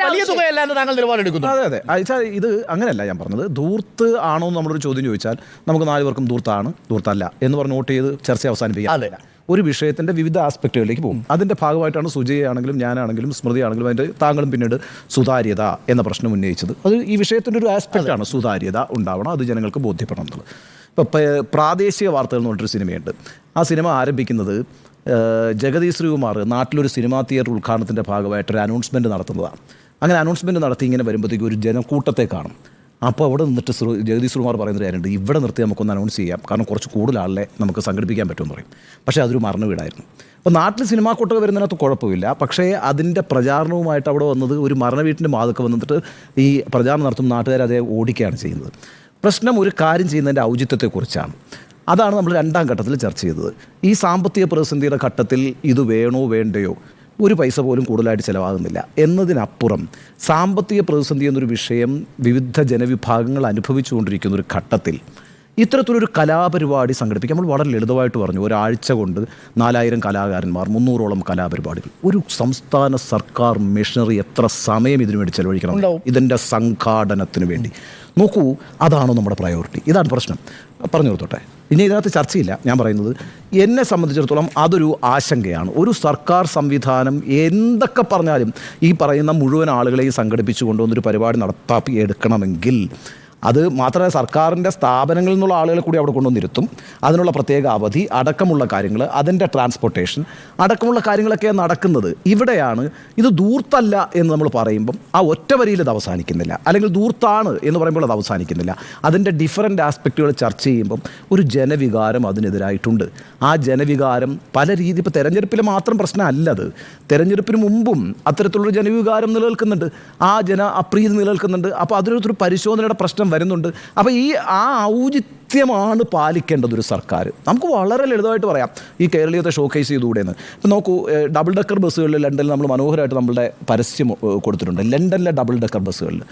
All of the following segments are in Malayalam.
വലിയ തുകയല്ല എന്ന് താങ്കൾ നിലപാടെടുക്കുന്നു. അതെ അയച്ചാൽ ഇത് അങ്ങനെയല്ല ഞാൻ പറഞ്ഞത്. ധൂർത്ത് ആണോ എന്ന് നമ്മളൊരു ചോദ്യം ചോദിച്ചാൽ നമുക്ക് 4 പേർക്കും ധൂർത്താണ് ധൂർത്തല്ല എന്ന് പറഞ്ഞ് വോട്ട് ചെയ്ത് ചർച്ച അവസാനിപ്പിക്കാം. ഒരു വിഷയത്തിൻ്റെ വിവിധ ആസ്പെക്റ്റുകളിലേക്ക് പോകും. അതിൻ്റെ ഭാഗമായിട്ടാണ് സുജയാണെങ്കിലും ഞാനാണെങ്കിലും സ്മൃതി ആണെങ്കിലും അതിൻ്റെ താങ്കളും പിന്നീട് സുതാര്യത എന്ന പ്രശ്നം ഉന്നയിച്ചത്. അത് ഈ വിഷയത്തിൻ്റെ ഒരു ആസ്പെക്റ്റാണ്. സുതാര്യത ഉണ്ടാവണം, അത് ജനങ്ങൾക്ക് ബോധ്യപ്പെടണം എന്നുള്ളത്. ഇപ്പോൾ പ്രാദേശിക വാർത്തകൾ എന്ന് പറഞ്ഞൊരു സിനിമയുണ്ട്. ആ സിനിമ ആരംഭിക്കുന്നത് ജഗദീഷ് ശ്രീകുമാർ നാട്ടിലൊരു സിനിമാ തിയേറ്റർ ഉദ്ഘാടനത്തിൻ്റെ ഭാഗമായിട്ടൊരു അനൗൺസ്മെൻറ്റ് നടത്തുന്നതാണ്. അങ്ങനെ അനൗൺസ്മെൻറ്റ് നടത്തി ഇങ്ങനെ വരുമ്പോഴത്തേക്കും ഒരു ജനക്കൂട്ടത്തെ കാണും. അപ്പോൾ അവിടെ നിന്നിട്ട് ജഗദീഷ് ശ്രീകുമാർ പറയുന്നൊരു കാര്യമുണ്ട്, ഇവിടെ നിർത്തി നമുക്കൊന്ന് അനൗൺസ് ചെയ്യാം, കാരണം കുറച്ച് കൂടുതൽ ആളെ നമുക്ക് സംഘടിപ്പിക്കാൻ പറ്റുമെന്ന് പറയും. പക്ഷേ അതൊരു മരണ വീടായിരുന്നു. അപ്പോൾ നാട്ടിൽ സിനിമാ കൂട്ടൊക്കെ വരുന്നതിനകത്ത് കുഴപ്പമില്ല. പക്ഷേ അതിൻ്റെ പ്രചാരണവുമായിട്ട് അവിടെ വന്നത് ഒരു മരണ വീട്ടിൻ്റെ മാതൊക്കെ വന്നിട്ട് ഈ പ്രചാരണം നടത്തും നാട്ടുകാർ അതേ ഓടിക്കുകയാണ് ചെയ്യുന്നത്. പ്രശ്നം ഒരു കാര്യം ചെയ്യുന്നതിൻ്റെ ഔചിത്യത്തെക്കുറിച്ചാണ്. അതാണ് നമ്മൾ 2ാം ഘട്ടത്തിൽ ചർച്ച ചെയ്തത്. ഈ സാമ്പത്തിക പ്രതിസന്ധിയുടെ ഘട്ടത്തിൽ ഇത് വേണോ വേണ്ടയോ, ഒരു പൈസ പോലും കൂടുതലായിട്ട് ചിലവാകുന്നില്ല എന്നതിനപ്പുറം സാമ്പത്തിക പ്രതിസന്ധി എന്നൊരു വിഷയം വിവിധ ജനവിഭാഗങ്ങൾ അനുഭവിച്ചുകൊണ്ടിരിക്കുന്ന ഒരു ഘട്ടത്തിൽ ഇത്തരത്തിലൊരു കലാപരിപാടി സംഘടിപ്പിക്കുക. നമ്മൾ വളരെ ലളിതമായിട്ട് പറഞ്ഞു, ഒരാഴ്ച കൊണ്ട് 4000 കലാകാരന്മാർ, 300ഓളം കലാപരിപാടികൾ. ഒരു സംസ്ഥാന സർക്കാർ മിഷനറി എത്ര സമയം ഇതിനു വേണ്ടി ചെലവഴിക്കണം ഇതിൻ്റെ സംഘാടനത്തിന് വേണ്ടി? നോക്കൂ, അതാണോ നമ്മുടെ പ്രയോറിറ്റി? ഇതാണ് പ്രശ്നം. പറഞ്ഞു കൊടുത്തോട്ടെ, ഇനി ഇതിനകത്ത് ചർച്ചയില്ല. ഞാൻ പറയുന്നത് എന്നെ സംബന്ധിച്ചിടത്തോളം അതൊരു ആശങ്കയാണ്. ഒരു സർക്കാർ സംവിധാനം എന്തൊക്കെ പറഞ്ഞാലും ഈ പറയുന്ന മുഴുവൻ ആളുകളെയും സംഘടിപ്പിച്ചു കൊണ്ടുവന്നൊരു പരിപാടി നടപ്പാക്കി എടുക്കണമെങ്കിൽ അത് മാത്രമല്ല, സർക്കാരിൻ്റെ സ്ഥാപനങ്ങളിൽ നിന്നുള്ള ആളുകളെ കൂടി അവിടെ കൊണ്ടുവന്നിരുത്തും. അതിനുള്ള പ്രത്യേക അവധി അടക്കമുള്ള കാര്യങ്ങൾ, അതിൻ്റെ ട്രാൻസ്പോർട്ടേഷൻ അടക്കമുള്ള കാര്യങ്ങളൊക്കെ നടക്കുന്നത്. ഇവിടെയാണ് ഇത് ധൂർത്തല്ല എന്ന് നമ്മൾ പറയുമ്പം ആ ഒറ്റ വരിയിൽ അത് അവസാനിക്കുന്നില്ല, അല്ലെങ്കിൽ ധൂർത്താണ് എന്ന് പറയുമ്പോൾ അത് അവസാനിക്കുന്നില്ല. അതിൻ്റെ ഡിഫറൻറ്റ് ആസ്പെക്റ്റുകൾ ചർച്ച ചെയ്യുമ്പം ഒരു ജനവികാരം അതിനെതിരായിട്ടുണ്ട്. ആ ജനവികാരം പല രീതി, ഇപ്പോൾ തെരഞ്ഞെടുപ്പിൽ മാത്രം പ്രശ്നമല്ലത്, തെരഞ്ഞെടുപ്പിന് മുമ്പും അത്തരത്തിലുള്ളൊരു ജനവികാരം നിലനിൽക്കുന്നുണ്ട്, ആ അപ്രീതി നിലനിൽക്കുന്നുണ്ട്. അപ്പോൾ അതിനൊരു പരിശോധനയുടെ പ്രശ്നം വരുന്നുണ്ട്. അപ്പോൾ ആ ഔചിത്യമാണ് പാലിക്കേണ്ടത് ഒരു സർക്കാർ. നമുക്ക് വളരെ ലളിതമായിട്ട് പറയാം, ഈ കേരളീയത്തെ ഷോക്കേസ് ചെയ്തുകൂടെയെന്ന്. ഇപ്പം നോക്കൂ, ഡബിൾ ഡെക്കർ ബസ്സുകളിൽ ലണ്ടനിൽ നമ്മൾ മനോഹരമായിട്ട് നമ്മളുടെ പരസ്യം കൊടുത്തിട്ടുണ്ട്. ലണ്ടനിലെ ഡബിൾ ഡെക്കർ ബസ്സുകളിൽ,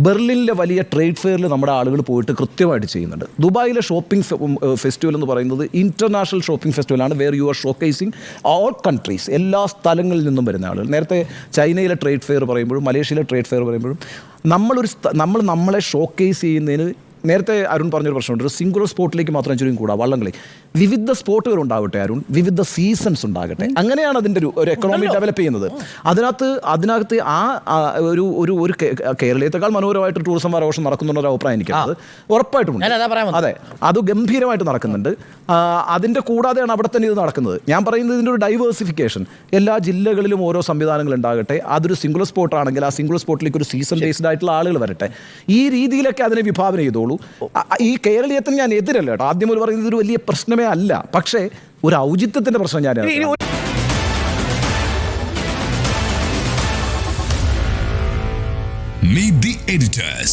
ബെർലിനിലെ വലിയ ട്രേഡ് ഫെയറിൽ നമ്മുടെ ആളുകൾ പോയിട്ട് കൃത്യമായിട്ട് ചെയ്യുന്നുണ്ട്. ദുബായിലെ ഷോപ്പിംഗ് ഫെസ്റ്റിവൽ എന്ന് പറയുന്നത് ഇൻ്റർനാഷണൽ ഷോപ്പിംഗ് ഫെസ്റ്റിവലാണ്, where you are showcasing all countries, എല്ലാ സ്ഥലങ്ങളിൽ നിന്നും വരുന്ന ആളുകൾ. നേരത്തെ ചൈനയിലെ ട്രേഡ് ഫെയർ പറയുമ്പോഴും മലേഷ്യയിലെ ട്രേഡ് ഫെയർ പറയുമ്പോഴും നമ്മളെ ഷോക്കേസ് ചെയ്യുന്നതിന് നേരത്തെ അരുൺ പറഞ്ഞൊരു പ്രശ്നമുണ്ട്. ഒരു സിംഗുലർ സ്പോർട്ടിലേക്ക് മാത്രം ചുരുങ്ങി കൂടാ, വള്ളംകളി. വിവിധ സ്പോർട്ടുകൾ ഉണ്ടാവട്ടെ അരുൺ, വിവിധ സീസൺസ് ഉണ്ടാകട്ടെ. അങ്ങനെയാണ് അതിൻ്റെ ഒരു എക്കണോമി ഡെവലപ്പ് ചെയ്യുന്നത്. അതിനകത്ത് ഒരു കേരളീയത്തെക്കാൾ മനോഹരമായിട്ട് ടൂറിസം ആഘോഷം നടക്കുന്നുണ്ടൊരു അഭിപ്രായം എനിക്കത് ഉറപ്പായിട്ടും. അതെ, അത് ഗംഭീരമായിട്ട് നടക്കുന്നുണ്ട്. അതിൻ്റെ കൂടാതെയാണ് അവിടെ തന്നെ ഇത് നടക്കുന്നത്. ഞാൻ പറയുന്നത് ഇതിൻ്റെ ഒരു ഡൈവേഴ്സിഫിക്കേഷൻ, എല്ലാ ജില്ലകളിലും ഓരോ സംവിധാനങ്ങൾ ഉണ്ടാകട്ടെ. അതൊരു സിംഗുലർ സ്പോർട്ടാണെങ്കിൽ ആ സിംഗുലർ സ്പോർട്ടിലേക്ക് ഒരു സീസൺ ബേസ്ഡ് ആയിട്ടുള്ള ആളുകൾ വരട്ടെ. ഈ രീതിയിലൊക്കെ അതിനെ വിഭാവന ചെയ്തോളൂ. ഈ കേരളീയത്തിന് ഞാൻ എതിരല്ല കേട്ടോ. ആദ്യം ഒരു പറയുന്നത് ഇതൊരു വലിയ പ്രശ്നമേ അല്ല, പക്ഷേ ഒരു ഔചിത്യത്തിന്റെ പ്രശ്നം ഞാൻ Meet the editors.